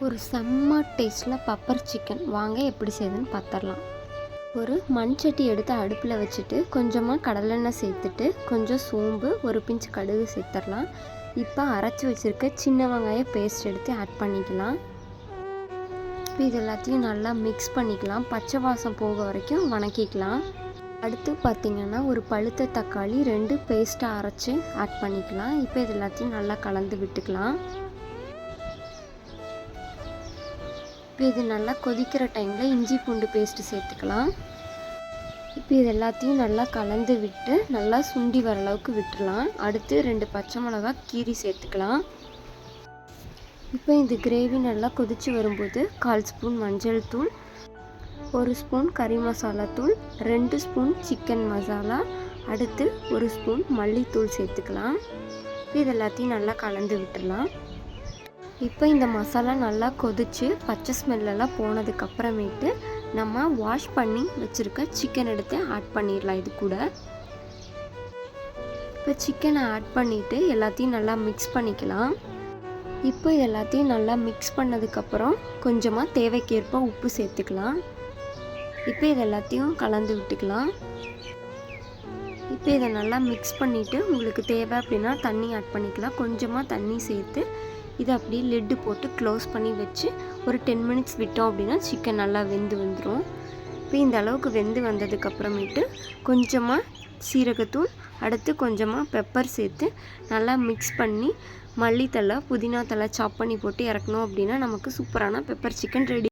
ஒரு செம்ம டேஸ்ட்டில் பெப்பர் சிக்கன் வாங்க எப்படி செய்யுதுன்னு பார்த்துடலாம். ஒரு மண் சட்டி எடுத்து அடுப்பில் வச்சுட்டு கொஞ்சமாக கடலெண்ணெய் சேர்த்துட்டு கொஞ்சம் சோம்பு ஒரு பிஞ்சு கடுகு சேர்த்துடலாம். இப்போ அரைச்சி வச்சுருக்க சின்ன வெங்காய பேஸ்ட் எடுத்து ஆட் பண்ணிக்கலாம். இப்போ இது எல்லாத்தையும் நல்லா மிக்ஸ் பண்ணிக்கலாம். பச்சை வாசம் போக வரைக்கும் வணக்கிக்கலாம். அடுத்து பார்த்திங்கன்னா ஒரு பழுத்த தக்காளி 2 பேஸ்ட்டாக அரைச்சி ஆட் பண்ணிக்கலாம். இப்போ இது எல்லாத்தையும் நல்லா கலந்து விட்டுக்கலாம். இப்போ இது நல்லா கொதிக்கிற டைமில் இஞ்சி பூண்டு பேஸ்ட்டு சேர்த்துக்கலாம். இப்போ இது எல்லாத்தையும் நல்லா கலந்து விட்டு நல்லா சுண்டி வர அளவுக்கு விட்டுடலாம். அடுத்து 2 பச்சை மிளகா கீரி சேர்த்துக்கலாம். இப்போ இந்த கிரேவி நல்லா கொதித்து வரும்போது 1/4 ஸ்பூன் மஞ்சள் தூள், 1 ஸ்பூன் கறி மசாலா தூள், 2 ஸ்பூன் சிக்கன் மசாலா, அடுத்து 1 ஸ்பூன் மல்லித்தூள் சேர்த்துக்கலாம். இது எல்லாத்தையும் நல்லா கலந்து விட்டுடலாம். இப்போ இந்த மசாலா நல்லா கொதித்து பச்சை ஸ்மெல்லாம் போனதுக்கப்புறமேட்டு நம்ம வாஷ் பண்ணி வச்சுருக்க சிக்கன் எடுத்து ஆட் பண்ணிடலாம். இது கூட இப்போ சிக்கனை ஆட் பண்ணிவிட்டு எல்லாத்தையும் நல்லா மிக்ஸ் பண்ணிக்கலாம். இப்போ இது எல்லாத்தையும் நல்லா மிக்ஸ் பண்ணதுக்கப்புறம் கொஞ்சமாக தேவைக்கேற்ப உப்பு சேர்த்துக்கலாம். இப்போ இது எல்லாத்தையும் கலந்து விட்டுக்கலாம். இப்போ இதை நல்லா மிக்ஸ் பண்ணிவிட்டு உங்களுக்கு தேவை அப்படின்னா தண்ணி ஆட் பண்ணிக்கலாம். கொஞ்சமாக தண்ணி சேர்த்து இதை அப்படியே லிட்டு போட்டு க்ளோஸ் பண்ணி வச்சு ஒரு 10 மினிட்ஸ் விட்டோம் அப்படின்னா சிக்கன் நல்லா வெந்து வந்துடும். இப்போ இந்த அளவுக்கு வெந்து வந்ததுக்கப்புறமேட்டு கொஞ்சமாக சீரகத்தூள், அடுத்து கொஞ்சமாக பெப்பர் சேர்த்து நல்லா மிக்ஸ் பண்ணி மல்லித்தழை புதினா தழை சாப் பண்ணி போட்டு இறக்கணும் அப்படின்னா நமக்கு சூப்பரான பெப்பர் சிக்கன் ரெடி.